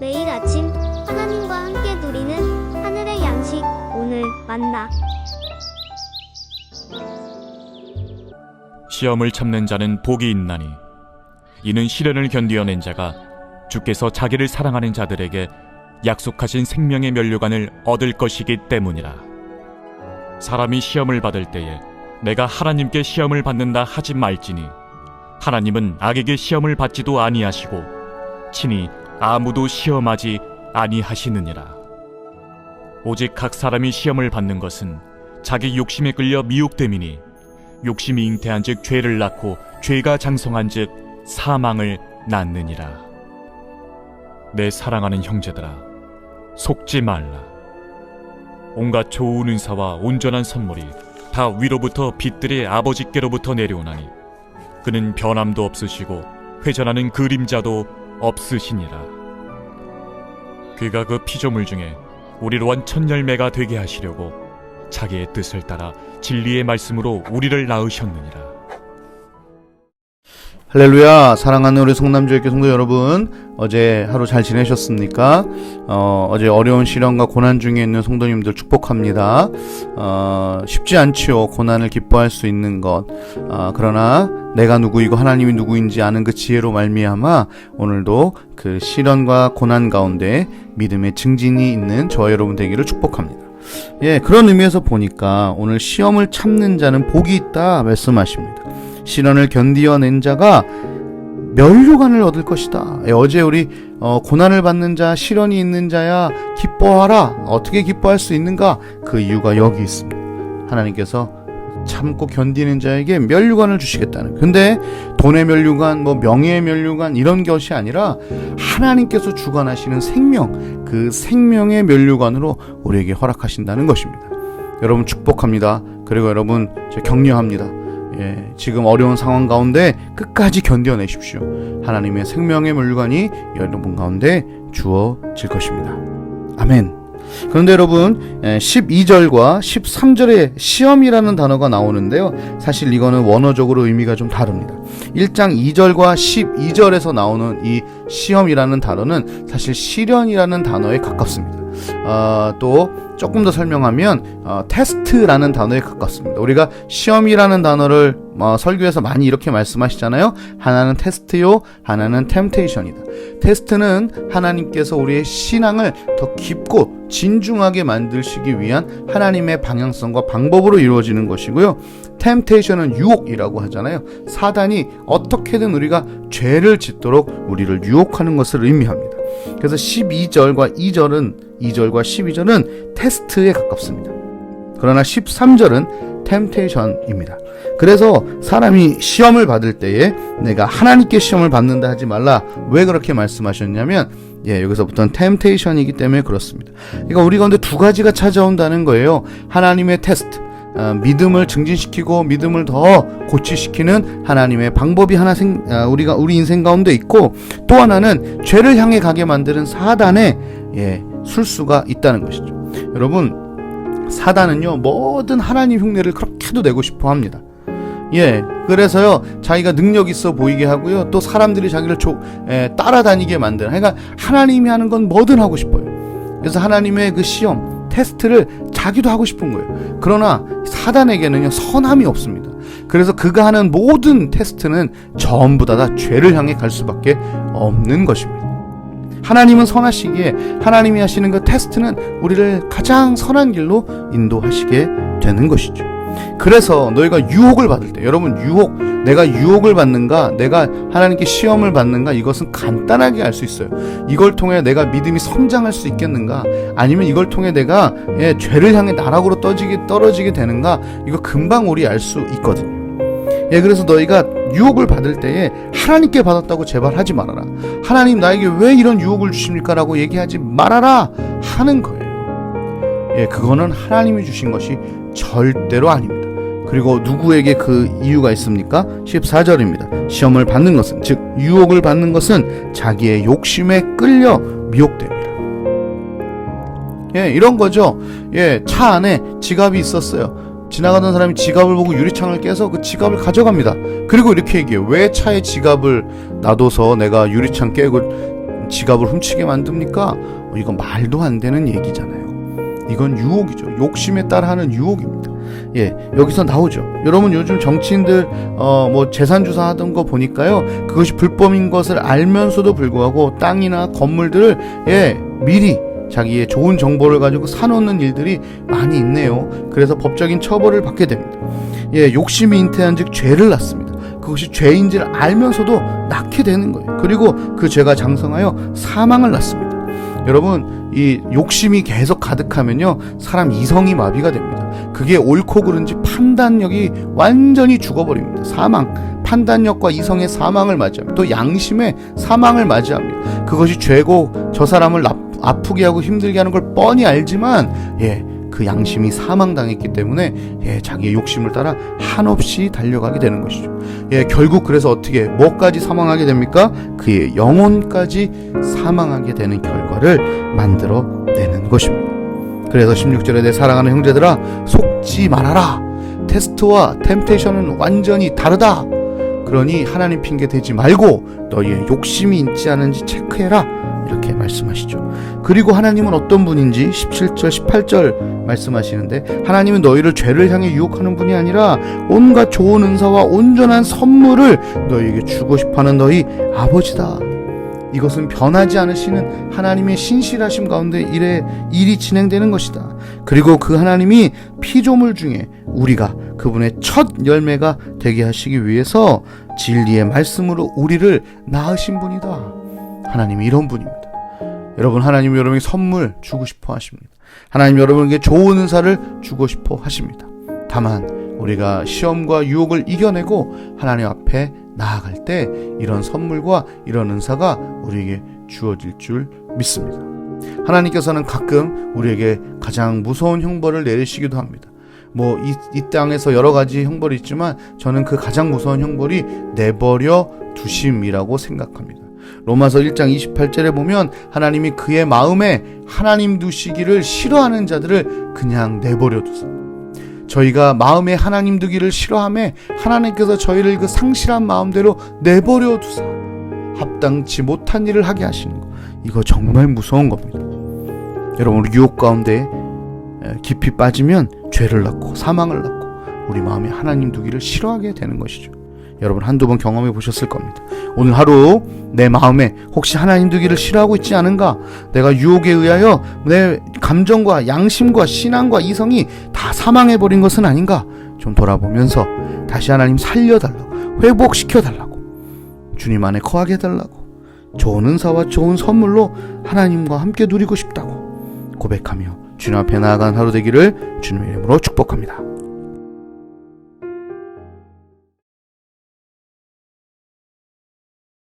매일 아침 하나님과 함께 누리는 하늘의 양식 오늘 만나. 시험을 참는 자는 복이 있나니 이는 시련을 견디어낸 자가 주께서 자기를 사랑하는 자들에게 약속하신 생명의 면류관을 얻을 것이기 때문이라. 사람이 시험을 받을 때에 내가 하나님께 시험을 받는다 하지 말지니 하나님은 악에게 시험을 받지도 아니하시고 친히 아무도 시험하지 아니하시느니라. 오직 각 사람이 시험을 받는 것은 자기 욕심에 끌려 미혹됨이니 욕심이 잉태한즉 죄를 낳고 죄가 장성한즉 사망을 낳느니라. 내 사랑하는 형제들아, 속지 말라. 온갖 좋은 은사와 온전한 선물이 다 위로부터 빛들의 아버지께로부터 내려오나니 그는 변함도 없으시고 회전하는 그림자도 없으시니라. 그가 그 피조물 중에 우리로 한 첫 열매가 되게 하시려고 자기의 뜻을 따라 진리의 말씀으로 우리를 낳으셨느니라. 할렐루야. 사랑하는 우리 성남주일교 성도 여러분, 어제 하루 잘 지내셨습니까? 어제 어려운 시련과 고난 중에 있는 성도님들 축복합니다. 쉽지 않지요, 고난을 기뻐할 수 있는 것. 그러나 내가 누구이고 하나님이 누구인지 아는 그 지혜로 말미암아 오늘도 그 시련과 고난 가운데 믿음의 증진이 있는 저와 여러분 되기를 축복합니다. 그런 의미에서 보니까 오늘 시험을 참는 자는 복이 있다 말씀하십니다. 시련을 견디어낸 자가 면류관을 얻을 것이다. 어제 우리 고난을 받는 자, 시련이 있는 자야 기뻐하라. 어떻게 기뻐할 수 있는가? 그 이유가 여기 있습니다. 하나님께서 참고 견디는 자에게 면류관을 주시겠다는. 근데 돈의 면류관, 명예의 면류관 이런 것이 아니라 하나님께서 주관하시는 생명, 그 생명의 면류관으로 우리에게 허락하신다는 것입니다. 여러분 축복합니다. 그리고 여러분 격려합니다. 지금 어려운 상황 가운데 끝까지 견뎌내십시오. 하나님의 생명의 면류관이 여러분 가운데 주어질 것입니다. 아멘. 그런데 여러분 12절과 13절에 시험이라는 단어가 나오는데요, 사실 이거는 원어적으로 의미가 좀 다릅니다. 1장 2절과 12절에서 나오는 이 시험이라는 단어는 사실 시련이라는 단어에 가깝습니다. 또 조금 더 설명하면 테스트라는 단어에 가깝습니다. 우리가 시험이라는 단어를 설교에서 많이 이렇게 말씀하시잖아요. 하나는 테스트요, 하나는 템테이션이다. 테스트는 하나님께서 우리의 신앙을 더 깊고 진중하게 만드시기 위한 하나님의 방향성과 방법으로 이루어지는 것이고요. 템테이션은 유혹이라고 하잖아요. 사단이 어떻게든 우리가 죄를 짓도록 우리를 유혹하는 것을 의미합니다. 그래서 12절과 12절은 테스트에 가깝습니다. 그러나 13절은 템테이션입니다. 그래서 사람이 시험을 받을 때에 내가 하나님께 시험을 받는다 하지 말라. 왜 그렇게 말씀하셨냐면 여기서부터는 템테이션이기 때문에 그렇습니다. 그러니까 우리 가운데 두 가지가 찾아온다는 거예요. 하나님의 테스트, 믿음을 증진시키고 믿음을 더 고취시키는 하나님의 방법이 하나 우리 인생 가운데 있고, 또 하나는 죄를 향해 가게 만드는 사단의 술수가 있다는 것이죠. 여러분, 사단은요 뭐든 하나님 흉내를 그렇게도 내고 싶어 합니다. 그래서요 자기가 능력 있어 보이게 하고요, 또 사람들이 자기를 따라다니게 만드는, 그러니까 하나님이 하는 건 뭐든 하고 싶어요. 그래서 하나님의 그 시험, 테스트를 자기도 하고 싶은 거예요. 그러나 사단에게는요 선함이 없습니다. 그래서 그가 하는 모든 테스트는 전부 다 죄를 향해 갈 수밖에 없는 것입니다. 하나님은 선하시기에 하나님이 하시는 그 테스트는 우리를 가장 선한 길로 인도하시게 되는 것이죠. 그래서 너희가 유혹을 받을 때, 여러분 내가 유혹을 받는가, 내가 하나님께 시험을 받는가, 이것은 간단하게 알 수 있어요. 이걸 통해 내가 믿음이 성장할 수 있겠는가, 아니면 이걸 통해 내가 죄를 향해 나락으로 떨어지게 되는가, 이거 금방 우리 알 수 있거든요. 그래서 너희가 유혹을 받을 때에 하나님께 받았다고 제발 하지 말아라. 하나님 나에게 왜 이런 유혹을 주십니까? 라고 얘기하지 말아라 하는 거예요. 그거는 하나님이 주신 것이 절대로 아닙니다. 그리고 누구에게 그 이유가 있습니까? 14절입니다. 시험을 받는 것은, 즉 유혹을 받는 것은 자기의 욕심에 끌려 미혹됩니다. 이런 거죠. 차 안에 지갑이 있었어요. 지나가던 사람이 지갑을 보고 유리창을 깨서 그 지갑을 가져갑니다. 그리고 이렇게 얘기해요. 왜 차에 지갑을 놔둬서 내가 유리창 깨고 지갑을 훔치게 만듭니까? 이건 말도 안 되는 얘기잖아요. 이건 유혹이죠. 욕심에 따라하는 유혹입니다. 예, 여기서 나오죠. 여러분 요즘 정치인들 뭐 재산 주사하던 거 보니까요, 그것이 불법인 것을 알면서도 불구하고 땅이나 건물들을 미리 자기의 좋은 정보를 가지고 사놓는 일들이 많이 있네요. 그래서 법적인 처벌을 받게 됩니다. 욕심이 잉태한즉 죄를 낳습니다. 그것이 죄인지를 알면서도 낳게 되는 거예요. 그리고 그 죄가 장성하여 사망을 낳습니다. 여러분, 이 욕심이 계속 가득하면요, 사람 이성이 마비가 됩니다. 그게 옳고 그른지 판단력이 완전히 죽어버립니다. 사망, 판단력과 이성의 사망을 맞이합니다. 또 양심의 사망을 맞이합니다. 그것이 죄고 저 사람을 아프게 하고 힘들게 하는 걸 뻔히 알지만 그 양심이 사망당했기 때문에 자기의 욕심을 따라 한없이 달려가게 되는 것이죠. 결국 그래서 어떻게 뭐까지 사망하게 됩니까? 그의 영혼까지 사망하게 되는 결과를 만들어내는 것입니다. 그래서 16절에 내 사랑하는 형제들아 속지 말아라. 테스트와 템테이션은 완전히 다르다. 그러니 하나님 핑계 대지 말고 너희의 욕심이 있지 않은지 체크해라. 이렇게 말씀하시죠. 그리고 하나님은 어떤 분인지 17절 18절 말씀하시는데, 하나님은 너희를 죄를 향해 유혹하는 분이 아니라 온갖 좋은 은사와 온전한 선물을 너희에게 주고 싶어하는 너희 아버지다. 이것은 변하지 않으시는 하나님의 신실하심 가운데 일이 진행되는 것이다. 그리고 그 하나님이 피조물 중에 우리가 그분의 첫 열매가 되게 하시기 위해서 진리의 말씀으로 우리를 낳으신 분이다. 하나님이 이런 분입니다. 여러분, 하나님 여러분에게 선물 주고 싶어 하십니다. 하나님 여러분에게 좋은 은사를 주고 싶어 하십니다. 다만 우리가 시험과 유혹을 이겨내고 하나님 앞에 나아갈 때 이런 선물과 이런 은사가 우리에게 주어질 줄 믿습니다. 하나님께서는 가끔 우리에게 가장 무서운 형벌을 내리시기도 합니다. 이 땅에서 여러 가지 형벌이 있지만 저는 그 가장 무서운 형벌이 내버려 두심이라고 생각합니다. 로마서 1장 28절에 보면 하나님이 그의 마음에 하나님 두시기를 싫어하는 자들을 그냥 내버려 두사, 저희가 마음에 하나님 두기를 싫어하며 하나님께서 저희를 그 상실한 마음대로 내버려 두사 합당치 못한 일을 하게 하시는 것, 이거 정말 무서운 겁니다. 여러분, 우리 유혹 가운데 깊이 빠지면 죄를 낳고 사망을 낳고 우리 마음에 하나님 두기를 싫어하게 되는 것이죠. 여러분, 한두 번 경험해 보셨을 겁니다. 오늘 하루 내 마음에 혹시 하나님 두기를 싫어하고 있지 않은가? 내가 유혹에 의하여 내 감정과 양심과 신앙과 이성이 다 사망해버린 것은 아닌가? 좀 돌아보면서 다시 하나님 살려달라고, 회복시켜달라고, 주님 안에 거하게 해달라고, 좋은 은사와 좋은 선물로 하나님과 함께 누리고 싶다고 고백하며 주님 앞에 나아간 하루 되기를 주님의 이름으로 축복합니다.